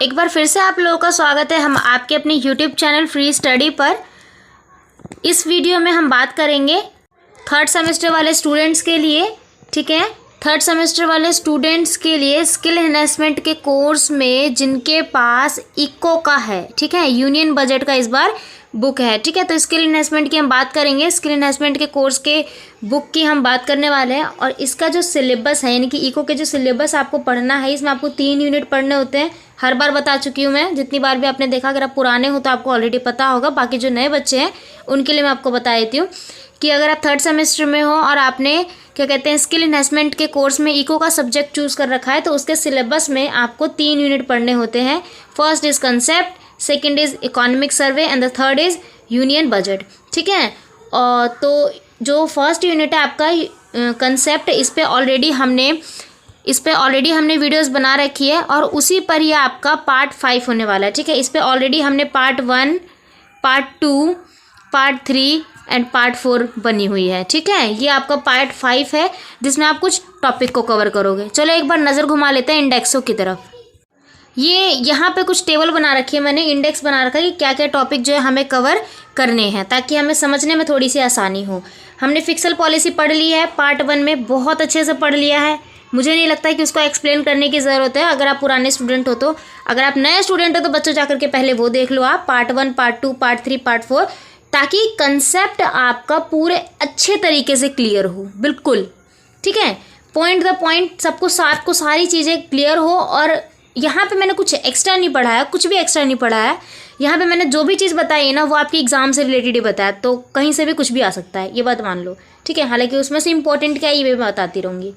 एक बार फिर से आप लोगों का स्वागत है हम आपके अपने यूट्यूब चैनल फ्री स्टडी पर। इस वीडियो में हम बात करेंगे थर्ड सेमेस्टर वाले स्टूडेंट्स के लिए। ठीक है, थर्ड सेमेस्टर वाले स्टूडेंट्स के लिए स्किल एनहांसमेंट के कोर्स में जिनके पास इको का है, ठीक है, यूनियन बजट का इस बार बुक है। ठीक है, तो स्किल एनहांसमेंट की हम बात करेंगे। स्किल एनहांसमेंट के कोर्स के बुक की हम बात करने वाले हैं और इसका जो सिलेबस है यानी कि इको के जो सिलेबस आपको पढ़ना है, इसमें आपको 3 यूनिट पढ़ने होते हैं। हर बार बता चुकी हूँ मैं, जितनी बार भी आपने देखा। अगर आप पुराने हो तो आपको ऑलरेडी पता होगा, बाकी जो नए बच्चे हैं उनके लिए मैं आपको बता देती हूँ कि अगर आप थर्ड सेमेस्टर में हो और आपने क्या कहते हैं स्किल एनहांसमेंट के कोर्स में इको का सब्जेक्ट चूज़ कर रखा है, तो उसके सिलेबस में आपको 3 यूनिट पढ़ने होते हैं। First is concept, second is economic survey and the third is union budget. ठीक है, तो जो फर्स्ट यूनिट है आपका कंसेप्ट, इस पे ऑलरेडी हमने वीडियोस बना रखी है और उसी पर ये आपका पार्ट 5 होने वाला है। ठीक है, इस पे ऑलरेडी हमने part 1, part 2, part 3 and part 4 बनी हुई है। ठीक है, ये आपका पार्ट 5 है जिसमें आप कुछ टॉपिक को कवर करोगे। चलो एक बार नज़र घुमा लेते हैं इंडेक्सों की तरफ। ये यहाँ पे कुछ टेबल बना रखी है मैंने, इंडेक्स बना रखा है कि क्या क्या टॉपिक जो है हमें कवर करने हैं ताकि हमें समझने में थोड़ी सी आसानी हो। हमने फिक्सल पॉलिसी पढ़ ली है पार्ट 1 में, बहुत अच्छे से पढ़ लिया है। मुझे नहीं लगता है कि उसको एक्सप्लेन करने की ज़रूरत है अगर आप पुराने स्टूडेंट हो तो। अगर आप नए स्टूडेंट हो तो बच्चों जाकर के पहले वो देख लो आप, पार्ट 1, पार्ट 2, पार्ट 3, पार्ट 4, ताकि कंसेप्ट आपका पूरे अच्छे तरीके से क्लियर हो। बिल्कुल ठीक है, पॉइंट द पॉइंट सबको सारी चीज़ें क्लियर हो। और यहाँ पे मैंने कुछ एक्स्ट्रा नहीं पढ़ाया, कुछ भी एक्स्ट्रा नहीं पढ़ाया। यहाँ पे मैंने जो भी चीज़ बताई है ना वो आपकी एग्जाम से रिलेटेड ही बताया, तो कहीं से भी कुछ भी आ सकता है, ये बात मान लो। ठीक है, हालांकि उसमें से इंपॉर्टेंट क्या है ये मैं बताती रहूँगी।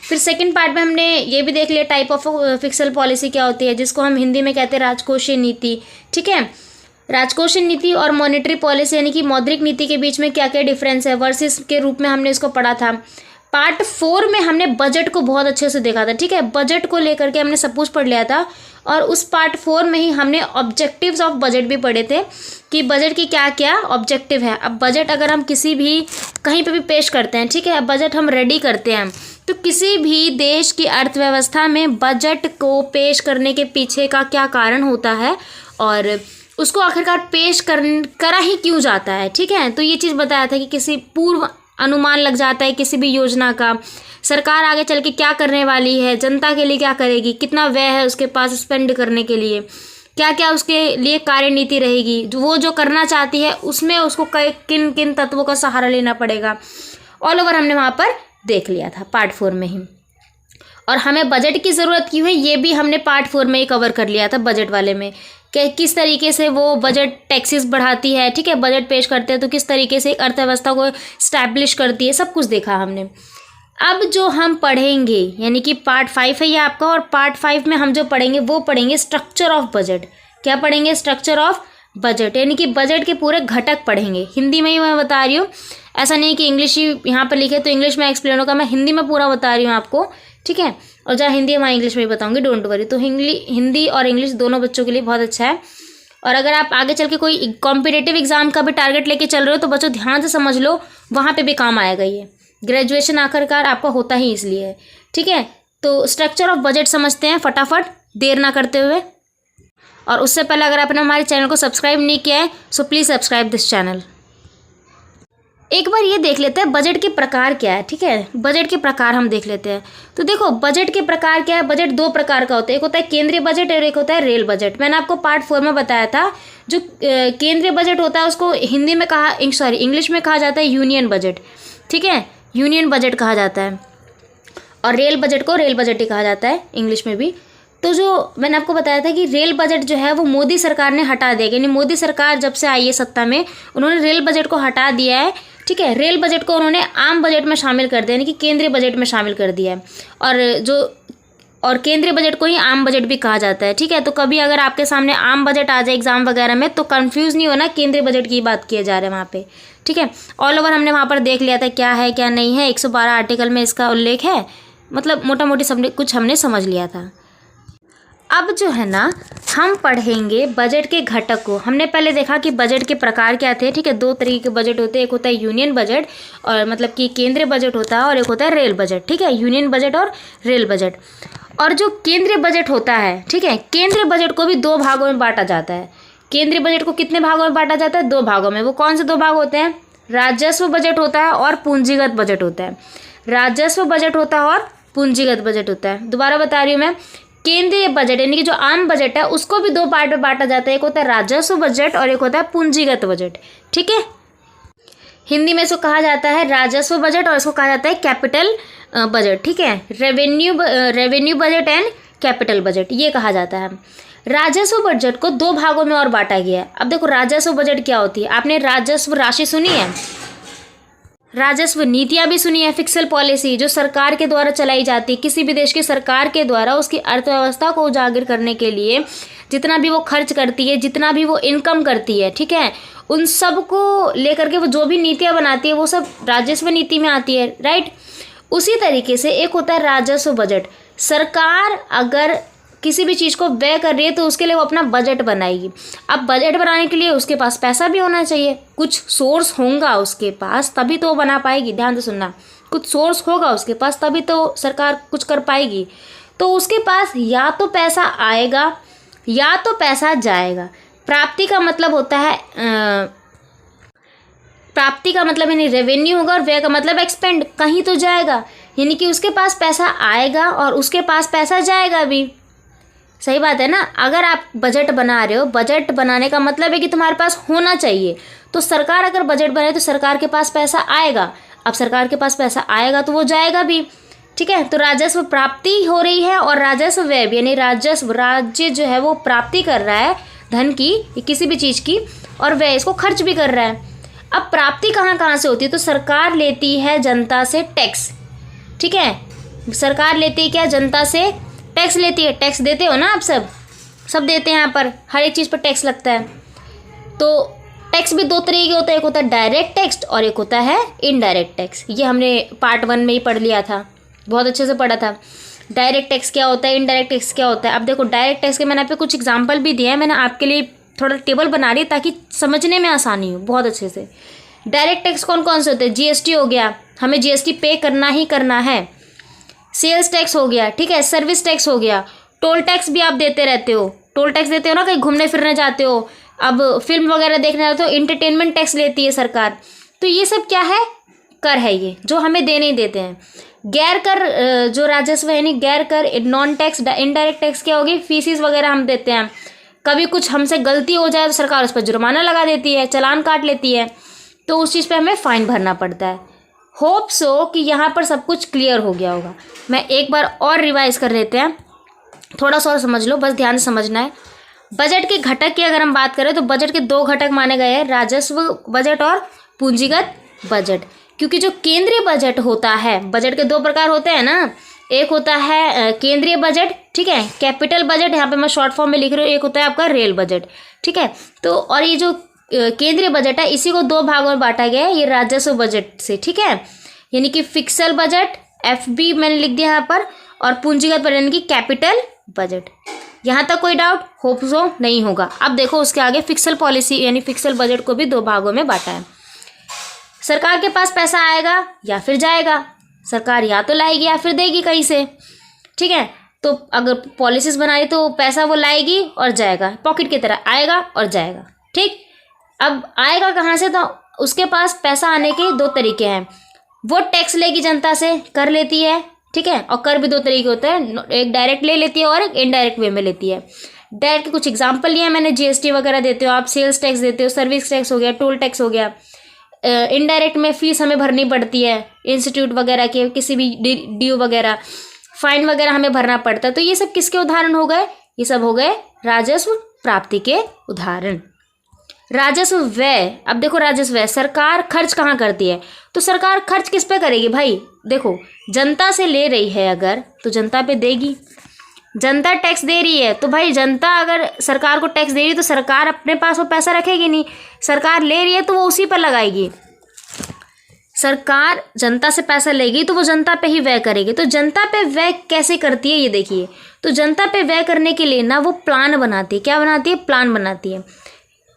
फिर सेकंड पार्ट में हमने ये भी देख लिया टाइप ऑफ फिक्सल पॉलिसी क्या होती है, जिसको हम हिंदी में कहते हैं राजकोषीय नीति। ठीक है, राजकोषीय नीति और मॉनेटरी पॉलिसी यानी कि मौद्रिक नीति के बीच में क्या क्या डिफरेंस है, वर्सेस के रूप में हमने इसको पढ़ा था। पार्ट 4 में हमने बजट को बहुत अच्छे से देखा था। ठीक है, बजट को लेकर के हमने सब कुछ पढ़ लिया था और उस पार्ट 4 में ही हमने ऑब्जेक्टिव्स ऑफ बजट भी पढ़े थे कि बजट की क्या क्या ऑब्जेक्टिव है। अब बजट अगर हम किसी भी कहीं पे भी पेश करते हैं, ठीक है, अब बजट हम रेडी करते हैं, तो किसी भी देश की अर्थव्यवस्था में बजट को पेश करने के पीछे का क्या कारण होता है और उसको आखिरकार पेश करा ही क्यों जाता है। ठीक है, तो ये चीज़ बताया था कि किसी पूर्व अनुमान लग जाता है किसी भी योजना का, सरकार आगे चल के क्या करने वाली है, जनता के लिए क्या करेगी, कितना व्यय है उसके पास स्पेंड करने के लिए, क्या क्या उसके लिए कार्यनीति रहेगी, वो जो करना चाहती है उसमें उसको किन किन तत्वों का सहारा लेना पड़ेगा। ऑल ओवर हमने वहाँ पर देख लिया था पार्ट 4 में ही। और हमें बजट की ज़रूरत क्यों है ये भी हमने पार्ट 4 में ही कवर कर लिया था, बजट वाले में कि किस तरीके से वो बजट टैक्सेस बढ़ाती है। ठीक है, बजट पेश करते हैं तो किस तरीके से अर्थव्यवस्था को स्टैब्लिश करती है, सब कुछ देखा हमने। अब जो हम पढ़ेंगे यानी कि पार्ट 5 है ये आपका, और पार्ट 5 में हम जो पढ़ेंगे वो पढ़ेंगे स्ट्रक्चर ऑफ बजट। क्या पढ़ेंगे? स्ट्रक्चर ऑफ बजट, यानी कि बजट के पूरे घटक पढ़ेंगे। हिंदी में ही मैं बता रही हूँ, ऐसा नहीं कि इंग्लिश ही यहाँ पर लिखे तो इंग्लिश में एक्सप्लेन होगा, मैं हिंदी में पूरा बता रही हूँ आपको। ठीक है, और जहाँ हिंदी है वहाँ इंग्लिश में ही बताऊँगी, डोंट वरी। तो हिंदी और इंग्लिश दोनों बच्चों के लिए बहुत अच्छा है। और अगर आप आगे चल के कोई कॉम्पिटिटिव एग्जाम का भी टारगेट लेके चल रहे हो तो बच्चों ध्यान से समझ लो, वहाँ पे भी काम आएगा ये। ग्रेजुएशन आखिरकार आपका होता ही इसलिए है। ठीक है, तो स्ट्रक्चर ऑफ बजट समझते हैं फटाफट, देर ना करते हुए। और उससे पहले अगर आपने हमारे चैनल को सब्सक्राइब नहीं किया है so please subscribe this channel. एक बार ये देख लेते हैं बजट के प्रकार क्या है। ठीक है, बजट के प्रकार हम देख लेते हैं। तो देखो बजट के प्रकार क्या है, बजट 2 प्रकार का होता है, एक होता है केंद्रीय बजट और एक होता है रेल बजट। मैंने आपको पार्ट 4 में बताया था, जो केंद्रीय बजट होता है उसको हिंदी में इंग्लिश में कहा जाता है यूनियन बजट। ठीक है, यूनियन बजट कहा जाता है, और रेल बजट को रेल बजट ही कहा जाता है इंग्लिश में भी। तो जो मैंने आपको बताया था कि रेल बजट जो है वो मोदी सरकार ने हटा दिया, यानी मोदी सरकार जब से आई है सत्ता में उन्होंने रेल बजट को हटा दिया है। ठीक है, रेल बजट को उन्होंने आम बजट में शामिल कर दिया, यानी कि केंद्रीय बजट में शामिल कर दिया है। और केंद्रीय बजट को ही आम बजट भी कहा जाता है। ठीक है, तो कभी अगर आपके सामने आम बजट आ जाए एग्जाम वगैरह में तो कंफ्यूज नहीं होना, केंद्रीय बजट की बात किए जा रहे हैं वहाँ पे। ठीक है, ऑल ओवर हमने वहाँ पर देख लिया था क्या है क्या नहीं है, 112 आर्टिकल में इसका उल्लेख है, मतलब मोटा मोटी सब कुछ हमने समझ लिया था। अब जो है ना हम पढ़ेंगे बजट के घटक को। हमने पहले देखा कि बजट के प्रकार क्या थे। ठीक है, 2 तरीके के बजट होते हैं, एक होता है यूनियन बजट और मतलब कि केंद्रीय बजट होता है, और एक होता है रेल बजट। ठीक है, यूनियन बजट और रेल बजट। और जो केंद्रीय बजट होता है, ठीक है, केंद्रीय बजट को भी 2 भागों में बांटा जाता है। केंद्रीय बजट को कितने भागों में बांटा जाता है? 2 भागों में। वो कौन से 2 भाग होते हैं? राजस्व बजट होता है और पूंजीगत बजट होता है। राजस्व बजट होता है और पूंजीगत बजट होता है। दोबारा बता रही हूँ मैं, केंद्रीय बजट यानी कि जो आम बजट है उसको भी 2 पार्ट में बांटा जाता है। एक होता है राजस्व बजट और एक होता है पूंजीगत बजट, ठीक है। हिंदी में इसको कहा जाता है राजस्व बजट और इसको कहा जाता है कैपिटल बजट, ठीक है। Revenue budget and capital budget ये कहा जाता है। राजस्व बजट को 2 भागों में और बांटा गया है। अब देखो राजस्व बजट क्या होती है। आपने राजस्व राशि सुनी है, राजस्व नीतियाँ भी सुनी है, फिक्सल पॉलिसी जो सरकार के द्वारा चलाई जाती है। किसी भी देश की सरकार के द्वारा उसकी अर्थव्यवस्था को उजागर करने के लिए जितना भी वो खर्च करती है, जितना भी वो इनकम करती है, ठीक है, उन सब को लेकर के वो जो भी नीतियाँ बनाती है वो सब राजस्व नीति में आती है, राइट। उसी तरीके से एक होता है राजस्व बजट। सरकार अगर किसी भी चीज़ को व्यय कर रही है तो उसके लिए वो अपना बजट बनाएगी। अब बजट बनाने के लिए उसके पास पैसा भी होना चाहिए, कुछ सोर्स होगा उसके पास तभी तो वो बना पाएगी। ध्यान से सुनना, कुछ सोर्स होगा उसके पास तभी तो सरकार कुछ कर पाएगी। तो उसके पास या तो पैसा आएगा या तो पैसा जाएगा। प्राप्ति का मतलब होता है प्राप्ति का मतलब यानी रेवेन्यू होगा और व्यय का मतलब एक्सपेंड, कहीं तो जाएगा, यानी कि उसके पास पैसा आएगा और उसके पास पैसा जाएगा भी। सही बात है ना। अगर आप बजट बना रहे हो, बजट बनाने का मतलब है कि तुम्हारे पास होना चाहिए। तो सरकार अगर बजट बनाए तो सरकार के पास पैसा आएगा। अब सरकार के पास पैसा आएगा तो वो जाएगा भी, ठीक है। तो राजस्व प्राप्ति हो रही है और राजस्व व्यय भी, यानी राजस्व राज्य जो है वो प्राप्ति कर रहा है धन की, किसी भी चीज़ की, और व्यय इसको खर्च भी कर रहा है। अब प्राप्ति कहाँ कहाँ से होती है? तो सरकार लेती है जनता से टैक्स, ठीक है। सरकार लेती है क्या? जनता से टैक्स लेती है। टैक्स देते हो ना आप सब देते हैं। यहाँ पर हर एक चीज़ पर टैक्स लगता है। तो टैक्स भी 2 तरीके के होते हैं, एक होता है डायरेक्ट टैक्स और एक होता है इनडायरेक्ट टैक्स। ये हमने पार्ट 1 में ही पढ़ लिया था, बहुत अच्छे से पढ़ा था। डायरेक्ट टैक्स क्या होता है, इनडायरेक्ट टैक्स क्या होता है। अब देखो डायरेक्ट टैक्स के मैंने यहाँ पे कुछ एग्जाम्पल भी दिए हैं। मैंने आपके लिए थोड़ा टेबल बना रही है ताकि समझने में आसानी हो बहुत अच्छे से। डायरेक्ट टैक्स कौन कौन से होते हैं? जीएसटी हो गया, हमें जीएसटी पे करना ही करना है। सेल्स टैक्स हो गया, ठीक है। सर्विस टैक्स हो गया। टोल टैक्स भी आप देते रहते हो, टोल टैक्स देते हो ना, कहीं घूमने फिरने जाते हो। अब फिल्म वगैरह देखने जाते हो, इंटरटेनमेंट टैक्स लेती है सरकार। तो ये सब क्या है? कर है, ये जो हमें देने ही देते हैं। गैर कर जो राजस्व है, यानी गैर कर नॉन टैक्स इनडायरेक्ट टैक्स क्या होगी? फीसिस वगैरह हम देते हैं। कभी कुछ हमसे गलती हो जाए तो सरकार उस पर जुर्माना लगा देती है, चालान काट लेती है, तो उस चीज़ पे हमें फ़ाइन भरना पड़ता है। होप सो कि यहाँ पर सब कुछ क्लियर हो गया होगा। मैं एक बार और रिवाइज कर लेते हैं, थोड़ा सा और समझ लो, बस ध्यान से समझना है। बजट के घटक की अगर हम बात करें तो बजट के 2 घटक माने गए हैं, राजस्व बजट और पूंजीगत बजट। क्योंकि जो केंद्रीय बजट होता है, बजट के 2 प्रकार होते हैं ना, एक होता है केंद्रीय बजट, ठीक है, कैपिटल बजट, यहाँ पे मैं शॉर्ट फॉर्म में लिख रही हूँ। एक होता है आपका रेल बजट, ठीक है। तो और ये जो केंद्रीय बजट है इसी को 2 भागों में बांटा गया है, ये राजस्व बजट से, ठीक है, यानी कि फिक्सल बजट FB मैंने लिख दिया यहाँ पर, और पूंजीगत बजट यानी कि कैपिटल बजट। यहाँ तक कोई डाउट? होप सो नहीं होगा। अब देखो उसके आगे फिक्सल पॉलिसी यानी फिक्सल बजट को भी 2 भागों में बांटा है। सरकार के पास पैसा आएगा या फिर जाएगा। सरकार या तो लाएगी या फिर देगी कहीं से, ठीक है। तो अगर पॉलिसीज बनाई तो पैसा वो लाएगी और जाएगा, पॉकेट की तरह आएगा और जाएगा, ठीक। अब आएगा कहाँ से? तो उसके पास पैसा आने के 2 तरीके हैं। वो टैक्स लेगी जनता से, कर लेती है, ठीक है, और कर भी 2 तरीके होते हैं, एक डायरेक्ट ले लेती है और एक इनडायरेक्ट वे में लेती है। डायरेक्ट के कुछ एग्जांपल लिए मैंने, जीएसटी वगैरह देते हो आप, सेल्स टैक्स देते हो, सर्विस टैक्स हो गया, टोल टैक्स हो गया। इनडायरेक्ट में फीस हमें भरनी पड़ती है, इंस्टीट्यूट वगैरह के किसी भी ड्यू वगैरह, फाइन वगैरह हमें भरना पड़ता है। तो ये सब किसके उदाहरण हो गए? ये सब हो गए राजस्व प्राप्ति के उदाहरण। राजस्व व्यय, अब देखो राजस्व व्यय, सरकार खर्च कहाँ करती है? तो सरकार खर्च किस पे करेगी भाई? देखो जनता से ले रही है अगर, तो जनता पे देगी। जनता टैक्स दे रही है तो भाई जनता अगर सरकार को टैक्स दे रही है तो सरकार अपने पास वो पैसा रखेगी नहीं, सरकार ले रही है तो वो उसी पर लगाएगी। सरकार जनता से पैसा लेगी तो वो जनता पे ही व्यय करेगी। तो जनता पे व्यय कैसे करती है ये देखिए। तो जनता पे व्यय करने के लिए ना वो प्लान बनाती है। क्या बनाती है? प्लान बनाती है,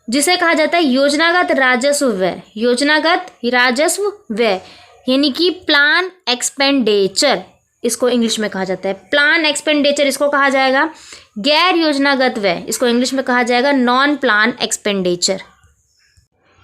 जिसे कहा जाता है योजनागत राजस्व व्यय। योजनागत राजस्व व्यय यानी कि प्लान एक्सपेंडिचर, इसको इंग्लिश में कहा जाता है। प्लान एक्सपेंडिचर इसको कहा जाएगा। गैर योजनागत व्यय इसको इंग्लिश में कहा जाएगा नॉन प्लान एक्सपेंडिचर।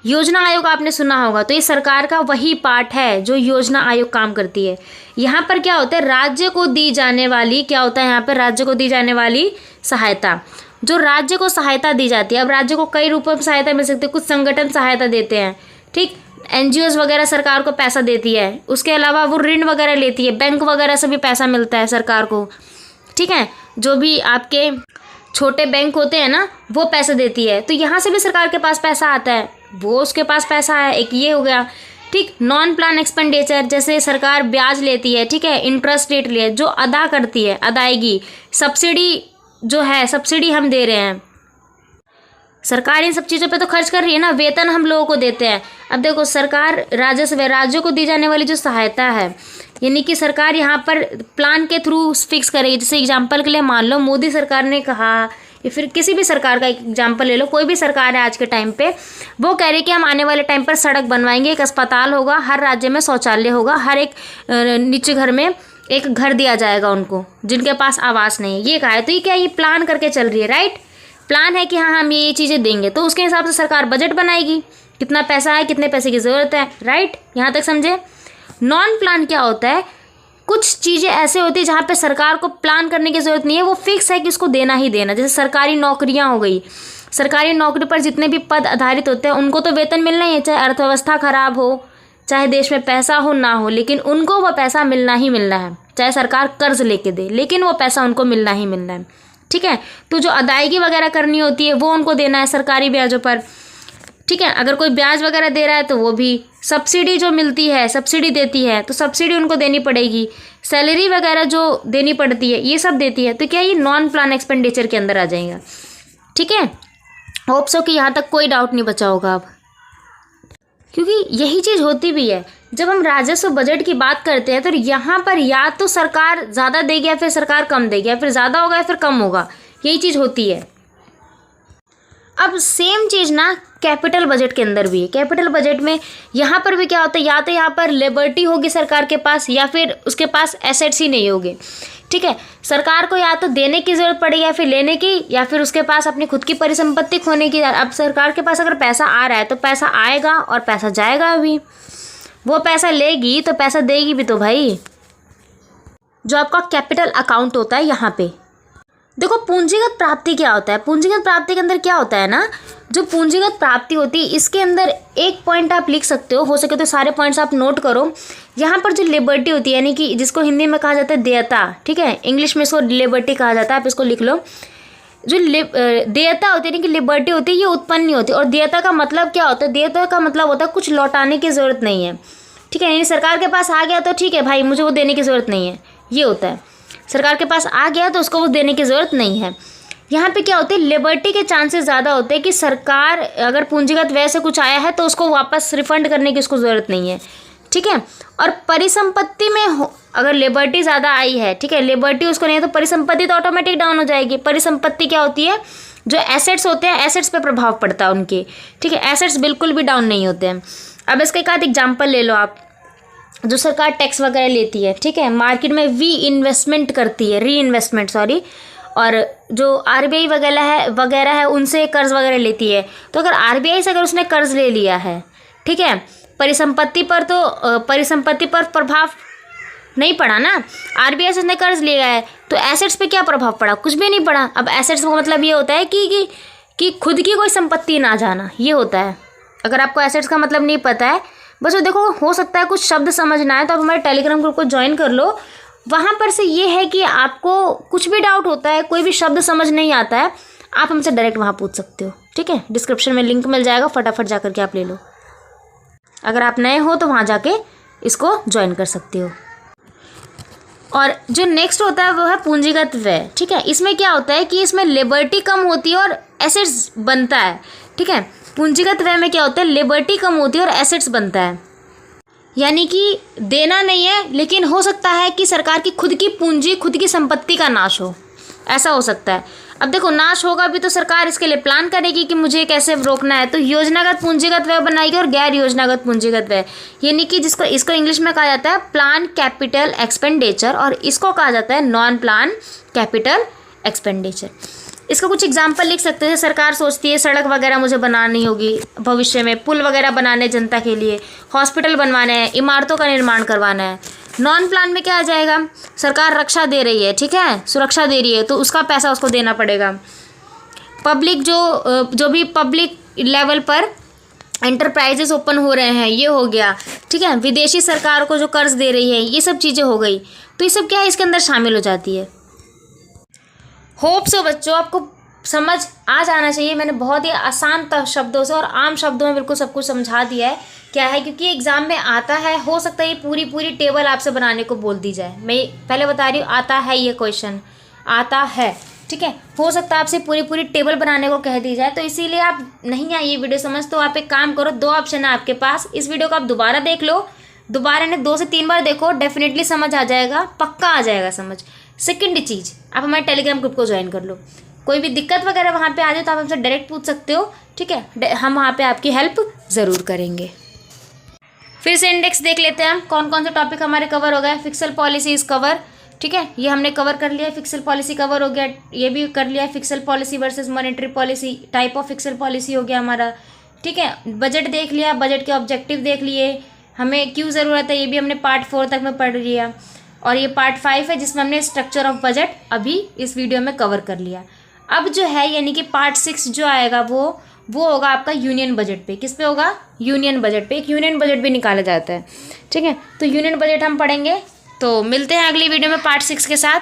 योजना आयोग आपने सुना होगा, तो ये सरकार का वही पार्ट है जो योजना आयोग काम करती है। यहाँ पर क्या होता है, राज्य को दी जाने वाली, क्या होता है यहाँ पर, राज्य को दी जाने वाली सहायता, जो राज्य को सहायता दी जाती है। अब राज्य को कई रूपों में सहायता मिल सकती है, कुछ संगठन सहायता देते हैं, ठीक, एनजीओज वगैरह सरकार को पैसा देती है, उसके अलावा वो ऋण वगैरह लेती है, बैंक वगैरह से भी पैसा मिलता है सरकार को, ठीक है, जो भी आपके छोटे बैंक होते हैं ना वो पैसे देती है, तो यहाँ से भी सरकार के पास पैसा आता है, वो उसके पास पैसा है, एक ये हो गया, ठीक। नॉन प्लान एक्सपेंडिचर जैसे सरकार ब्याज लेती है, ठीक है, इंटरेस्ट रेट ले जो अदा करती है, अदायगी, सब्सिडी जो है, सब्सिडी हम दे रहे हैं, सरकार इन सब चीज़ों पे तो खर्च कर रही है ना, वेतन हम लोगों को देते हैं। अब देखो सरकार राजस्व, राज्यों को दी जाने वाली जो सहायता है, यानी कि सरकार यहाँ पर प्लान के थ्रू फिक्स करेगी। जैसे एग्जांपल के लिए मान लो मोदी सरकार ने कहा, या फिर किसी भी सरकार का एग्जांपल ले लो, कोई भी सरकार है आज के टाइम पे, वो कह रही है कि हम आने वाले टाइम पर सड़क बनवाएंगे, एक अस्पताल होगा, हर राज्य में शौचालय होगा, हर एक नीचे घर में एक घर दिया जाएगा उनको जिनके पास आवास नहीं है, ये कहा है। तो ये क्या, ये प्लान करके चल रही है, राइट। प्लान है कि हाँ हम ये चीज़ें देंगे, तो उसके हिसाब से सरकार बजट बनाएगी, कितना पैसा है, कितने पैसे की ज़रूरत है, राइट। यहाँ तक समझे। नॉन प्लान क्या होता है, कुछ चीज़ें ऐसे होती है जहाँ पे सरकार को प्लान करने की ज़रूरत नहीं है, वो फिक्स है कि उसको देना ही देना। जैसे सरकारी नौकरियाँ हो गई, सरकारी नौकरी पर जितने भी पद आधारित होते हैं उनको तो वेतन मिलना ही है, चाहे अर्थव्यवस्था खराब हो, चाहे देश में पैसा हो ना हो, लेकिन उनको वो पैसा मिलना ही मिलना है, चाहे सरकार कर्ज लेके दे, लेकिन वो पैसा उनको मिलना ही मिलना है, ठीक है। तो जो अदायगी वगैरह करनी होती है वो उनको देना है सरकारी ब्याजों पर, ठीक है। अगर कोई ब्याज वगैरह दे रहा है तो वो भी, सब्सिडी जो मिलती है, सब्सिडी देती है तो सब्सिडी उनको देनी पड़ेगी, सैलरी वगैरह जो देनी पड़ती है ये सब देती है। तो क्या ये नॉन प्लान एक्सपेंडिचर के अंदर आ जाएगा, ठीक है। होप सो कि यहाँ तक कोई डाउट नहीं बचा होगा अब, क्योंकि यही चीज़ होती भी है। जब हम राजस्व बजट की बात करते हैं तो यहाँ पर या तो सरकार ज़्यादा देगी या फिर सरकार कम देगी, या फिर ज़्यादा होगा या फिर कम होगा, यही चीज़ होती है। अब सेम चीज़ ना कैपिटल बजट के अंदर भी है। कैपिटल बजट में यहाँ पर भी क्या होता है, या तो यहाँ पर लिबर्टी होगी सरकार के पास, या फिर उसके पास एसेट्स ही नहीं होंगे, ठीक है। सरकार को या तो देने की ज़रूरत पड़ेगी या फिर लेने की, या फिर उसके पास अपनी खुद की परिसंपत्ति खोने की। अब सरकार के पास अगर पैसा आ रहा है तो पैसा आएगा और पैसा जाएगा भी, वो पैसा लेगी तो पैसा देगी भी। तो भाई जो आपका कैपिटल अकाउंट होता है यहाँ पे देखो, पूंजीगत प्राप्ति क्या होता है। पूंजीगत प्राप्ति के अंदर क्या होता है ना, जो पूंजीगत प्राप्ति होती है इसके अंदर एक पॉइंट आप लिख सकते हो सके तो सारे पॉइंट्स आप नोट करो। यहाँ पर जो लिबर्टी होती है, यानी कि जिसको हिंदी में कहा जाता है देयता, ठीक है, इंग्लिश में इसको लिबर्टी कहा जाता है, आप इसको लिख लो। जो देयता होती है, यानी कि लिबर्टी होती है, ये उत्पन्न नहीं होती। और देयता का मतलब क्या होता है, देयता का मतलब होता है कुछ लौटाने की ज़रूरत नहीं है, ठीक है। यानी सरकार के पास आ गया तो ठीक है भाई, मुझे वो देने की ज़रूरत नहीं है, ये होता है। सरकार के पास आ गया तो उसको वो देने की ज़रूरत नहीं है। यहाँ पे क्या होते हैं, लिबर्टी के चांसेस ज़्यादा होते हैं कि सरकार अगर पूंजीगत व्यय से कुछ आया है तो उसको वापस रिफंड करने की उसको ज़रूरत नहीं है, ठीक है। और परिसंपत्ति में अगर लिबर्टी ज़्यादा आई है, ठीक है, लिबर्टी उसको नहीं है तो परिसंपत्ति तो ऑटोमेटिक डाउन हो जाएगी। परिसंपत्ति क्या होती है, जो एसेट्स होते हैं, एसेट्स पे प्रभाव पड़ता है उनके, ठीक है। एसेट्स बिल्कुल भी डाउन नहीं होते हैं। अब इसका एक आध एग्जाम्पल ले लो आप। जो सरकार टैक्स वगैरह लेती है, ठीक है, मार्केट में री इन्वेस्टमेंट करती है, और जो आरबीआई वगैरह है उनसे कर्ज वगैरह लेती है। तो अगर आरबीआई से अगर उसने कर्ज ले लिया है, ठीक है, परिसंपत्ति पर प्रभाव नहीं पड़ा ना, आरबीआई से उसने कर्ज लिया है, तो एसेट्स पे क्या प्रभाव पड़ा, कुछ भी नहीं पड़ा। अब एसेट्स का मतलब ये होता है कि खुद की कोई संपत्ति ना जाना, ये होता है। अगर आपको एसेट्स का मतलब नहीं पता है, बस वो देखो, हो सकता है कुछ शब्द समझना है तो आप हमारे टेलीग्राम ग्रुप को ज्वाइन कर लो। वहाँ पर से ये है कि आपको कुछ भी डाउट होता है, कोई भी शब्द समझ नहीं आता है, आप हमसे डायरेक्ट वहाँ पूछ सकते हो, ठीक है। डिस्क्रिप्शन में लिंक मिल जाएगा, फटाफट जा करके आप ले लो। अगर आप नए हो तो वहाँ जाके इसको ज्वाइन कर सकते हो। और जो नेक्स्ट होता है वो है पूंजीगत व्यय, ठीक है। इसमें क्या होता है कि इसमें लिबर्टी कम होती है और एसेट्स बनता है, ठीक है। पूंजीगत व्यय में क्या होता है, लिबर्टी कम होती है और एसेट्स बनता है, यानी कि देना नहीं है, लेकिन हो सकता है कि सरकार की खुद की पूंजी, खुद की संपत्ति का नाश हो, ऐसा हो सकता है। अब देखो नाश होगा भी तो सरकार इसके लिए प्लान करेगी कि मुझे कैसे रोकना है। तो योजनागत पूंजीगत व्यय बनाएगी और गैर योजनागत पूंजीगत व्यय, यानी कि जिसको इसको इंग्लिश में कहा जाता है प्लान कैपिटल एक्सपेंडिचर और इसको कहा जाता है नॉन प्लान कैपिटल एक्सपेंडिचर। इसका कुछ एग्जाम्पल लिख सकते हैं। सरकार सोचती है सड़क वगैरह मुझे बनानी होगी भविष्य में, पुल वगैरह बनाने जनता के लिए, हॉस्पिटल बनवाने हैं, इमारतों का निर्माण करवाना है। नॉन प्लान में क्या आ जाएगा, सरकार रक्षा दे रही है, ठीक है, सुरक्षा दे रही है, तो उसका पैसा उसको देना पड़ेगा। पब्लिक जो भी पब्लिक लेवल पर एंटरप्राइजेस ओपन हो रहे हैं ये हो गया, ठीक है। विदेशी सरकार को जो कर्ज दे रही है ये सब चीज़ें हो गई, तो ये सब क्या है इसके अंदर शामिल हो जाती है। होप सो बच्चों आपको समझ आ जाना चाहिए। मैंने बहुत ही आसान शब्दों से और आम शब्दों में बिल्कुल सब कुछ समझा दिया है क्या है, क्योंकि एग्जाम में आता है। हो सकता है ये पूरी टेबल आपसे बनाने को बोल दी जाए, मैं पहले बता रही हूँ आता है, ये क्वेश्चन आता है, ठीक है। हो सकता है आपसे पूरी टेबल बनाने को कह दी जाए, तो इसीलिए आप नहीं आई ये वीडियो समझ, तो आप एक काम करो, 2 ऑप्शन है आपके पास, इस वीडियो को आप दोबारा देख लो, दोबारा ने 2 से 3 बार देखो, डेफिनेटली समझ आ जाएगा, पक्का आ जाएगा समझ। सेकंड चीज़, आप हमारे टेलीग्राम ग्रुप को ज्वाइन कर लो। कोई भी दिक्कत वगैरह वहाँ पे आ जाए तो आप हमसे डायरेक्ट पूछ सकते हो, ठीक है, हम वहाँ पे आपकी हेल्प ज़रूर करेंगे। फिर से इंडेक्स देख लेते हैं हम कौन कौन से टॉपिक हमारे कवर हो गए। फिक्सल पॉलिसी इज़ कवर, ठीक है, ये हमने कवर कर लिया। फिक्सल पॉलिसी कवर हो गया, ये भी कर लिया। Pixel policy versus monetary policy, type of pixel policy हो गया हमारा, ठीक है। बजट देख लिया, बजट के ऑब्जेक्टिव देख लिए, हमें क्यों ज़रूरत है ये भी हमने पार्ट 4 तक में पढ़ लिया। और ये पार्ट 5 है जिसमें हमने स्ट्रक्चर ऑफ बजट अभी इस वीडियो में कवर कर लिया। अब जो है यानी कि पार्ट 6 जो आएगा वो होगा आपका यूनियन बजट पे। किस पे होगा, यूनियन बजट पे। एक यूनियन बजट भी निकाला जाता है, ठीक है, तो यूनियन बजट हम पढ़ेंगे। तो मिलते हैं अगली वीडियो में पार्ट 6 के साथ।